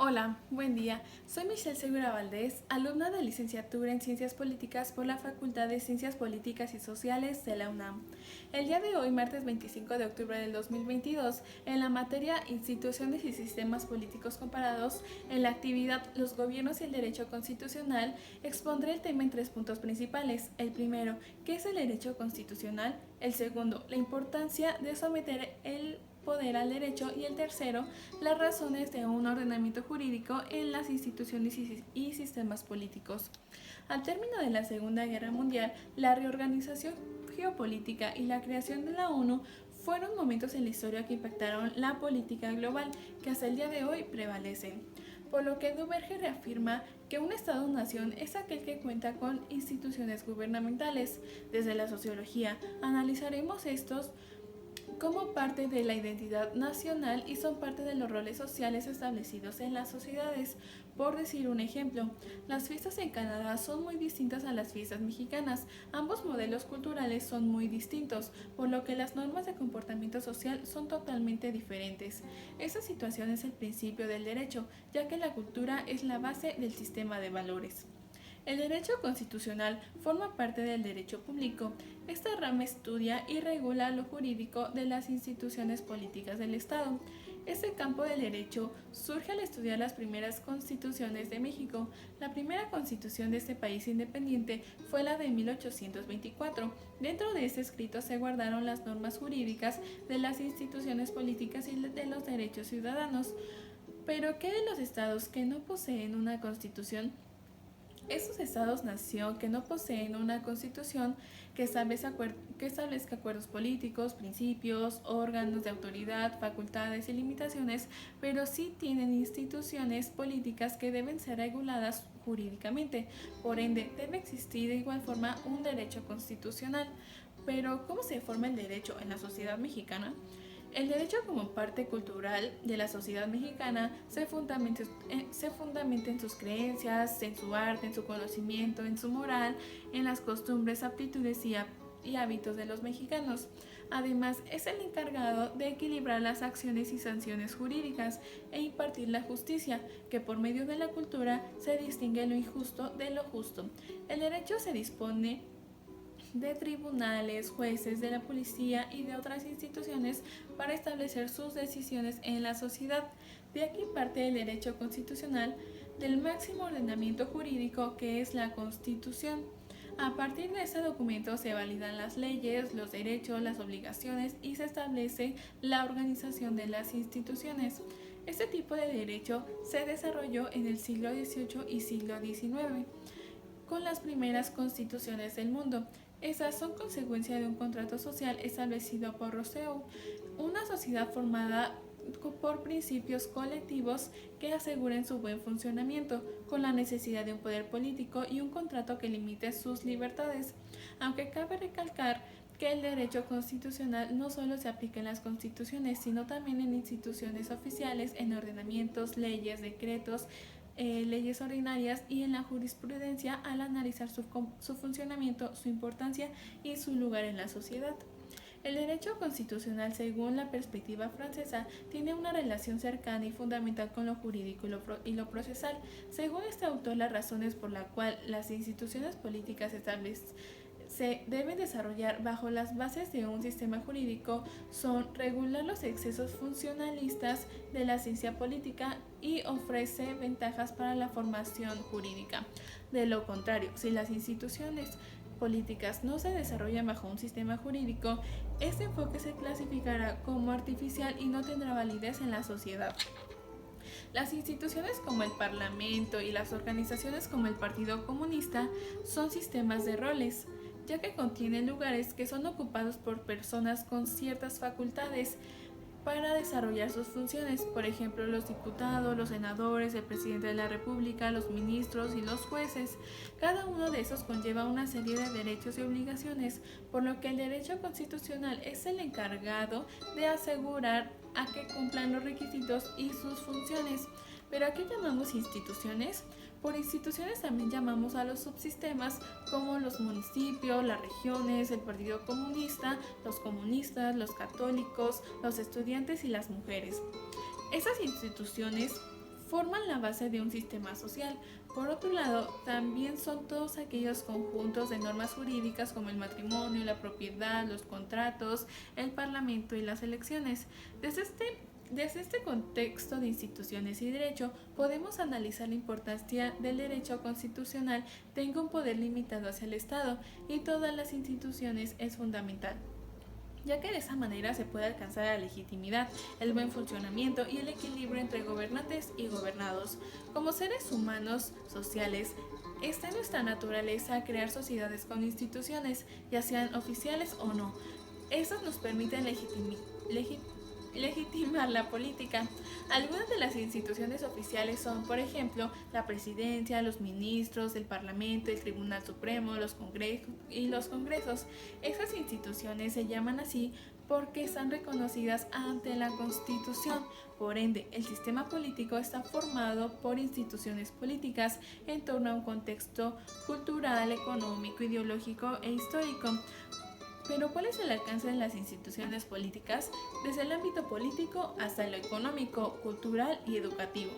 Hola, buen día. Soy Michelle Segura Valdés, alumna de licenciatura en Ciencias Políticas por la Facultad de Ciencias Políticas y Sociales de la UNAM. El día de hoy, martes 25 de octubre del 2022, en la materia Instituciones y Sistemas Políticos Comparados, en la actividad Los Gobiernos y el Derecho Constitucional, expondré el tema en tres puntos principales. El primero, ¿qué es el derecho constitucional? El segundo, la importancia de someter el poder al derecho, y el tercero, las razones de un ordenamiento jurídico en las instituciones y sistemas políticos. Al término de la Segunda Guerra Mundial, la reorganización geopolítica y la creación de la ONU fueron momentos en la historia que impactaron la política global que hasta el día de hoy prevalecen. Por lo que Duverger reafirma que un Estado-nación es aquel que cuenta con instituciones gubernamentales. Desde la sociología analizaremos estos como parte de la identidad nacional y son parte de los roles sociales establecidos en las sociedades. Por decir un ejemplo, las fiestas en Canadá son muy distintas a las fiestas mexicanas. Ambos modelos culturales son muy distintos, por lo que las normas de comportamiento social son totalmente diferentes. Esta situación es el principio del derecho, ya que la cultura es la base del sistema de valores. El derecho constitucional forma parte del derecho público. Esta rama estudia y regula lo jurídico de las instituciones políticas del Estado. Este campo del derecho surge al estudiar las primeras constituciones de México. La primera constitución de este país independiente fue la de 1824. Dentro de este escrito se guardaron las normas jurídicas de las instituciones políticas y de los derechos ciudadanos. Pero, ¿qué de los estados que no poseen una constitución? Estos estados-nación que no poseen una constitución que establezca acuerdos políticos, principios, órganos de autoridad, facultades y limitaciones, pero sí tienen instituciones políticas que deben ser reguladas jurídicamente. Por ende, debe existir de igual forma un derecho constitucional. Pero, ¿cómo se forma el derecho en la sociedad mexicana? El derecho como parte cultural de la sociedad mexicana se fundamenta en sus creencias, en su arte, en su conocimiento, en su moral, en las costumbres, aptitudes y hábitos de los mexicanos. Además, es el encargado de equilibrar las acciones y sanciones jurídicas e impartir la justicia, que por medio de la cultura se distingue lo injusto de lo justo. El derecho se dispone de tribunales, jueces, de la policía y de otras instituciones para establecer sus decisiones en la sociedad. De aquí parte el derecho constitucional del máximo ordenamiento jurídico que es la Constitución. A partir de este documento se validan las leyes, los derechos, las obligaciones y se establece la organización de las instituciones. Este tipo de derecho se desarrolló en el siglo XVIII y siglo XIX con las primeras constituciones del mundo. Esas son consecuencia de un contrato social establecido por Rousseau, una sociedad formada por principios colectivos que aseguren su buen funcionamiento, con la necesidad de un poder político y un contrato que limite sus libertades. Aunque cabe recalcar que el derecho constitucional no solo se aplica en las constituciones, sino también en instituciones oficiales, en ordenamientos, leyes, decretos, leyes ordinarias y en la jurisprudencia al analizar su funcionamiento, su importancia y su lugar en la sociedad. El derecho constitucional, según la perspectiva francesa, tiene una relación cercana y fundamental con lo jurídico y lo procesal. Según este autor, las razones por las cuales las instituciones políticas se deben desarrollar bajo las bases de un sistema jurídico son regular los excesos funcionalistas de la ciencia política y ofrece ventajas para la formación jurídica. De lo contrario, si las instituciones políticas no se desarrollan bajo un sistema jurídico, este enfoque se clasificará como artificial y no tendrá validez en la sociedad. Las instituciones como el Parlamento y las organizaciones como el Partido Comunista son sistemas de roles, ya que contienen lugares que son ocupados por personas con ciertas facultades para desarrollar sus funciones, por ejemplo, los diputados, los senadores, el presidente de la República, los ministros y los jueces. Cada uno de esos conlleva una serie de derechos y obligaciones, por lo que el derecho constitucional es el encargado de asegurar a que cumplan los requisitos y sus funciones. ¿Pero a qué llamamos instituciones? Por instituciones también llamamos a los subsistemas como los municipios, las regiones, el Partido Comunista, los comunistas, los católicos, los estudiantes y las mujeres. Esas instituciones forman la base de un sistema social. Por otro lado, también son todos aquellos conjuntos de normas jurídicas como el matrimonio, la propiedad, los contratos, el parlamento y las elecciones. Desde este contexto de instituciones y derecho, podemos analizar la importancia del derecho constitucional tenga un poder limitado hacia el Estado y todas las instituciones es fundamental, ya que de esa manera se puede alcanzar la legitimidad, el buen funcionamiento y el equilibrio entre gobernantes y gobernados. Como seres humanos sociales, está en nuestra naturaleza crear sociedades con instituciones, ya sean oficiales o no. Estas nos permiten legitimar la política. Algunas de las instituciones oficiales son, por ejemplo, la presidencia, los ministros, el parlamento, el Tribunal Supremo, los congresos. Esas instituciones se llaman así porque están reconocidas ante la Constitución. Por ende, el sistema político está formado por instituciones políticas en torno a un contexto cultural, económico, ideológico e histórico. Pero ¿cuál es el alcance de las instituciones políticas? Desde el ámbito político hasta lo económico, cultural y educativo.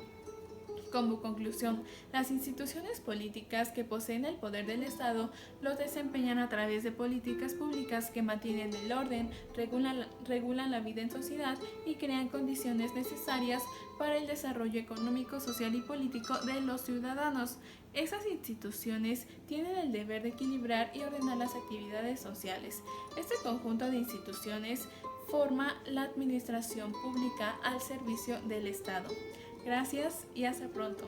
Como conclusión, las instituciones políticas que poseen el poder del Estado lo desempeñan a través de políticas públicas que mantienen el orden, regulan la vida en sociedad y crean condiciones necesarias para el desarrollo económico, social y político de los ciudadanos. Esas instituciones tienen el deber de equilibrar y ordenar las actividades sociales. Este conjunto de instituciones forma la administración pública al servicio del Estado. Gracias y hasta pronto.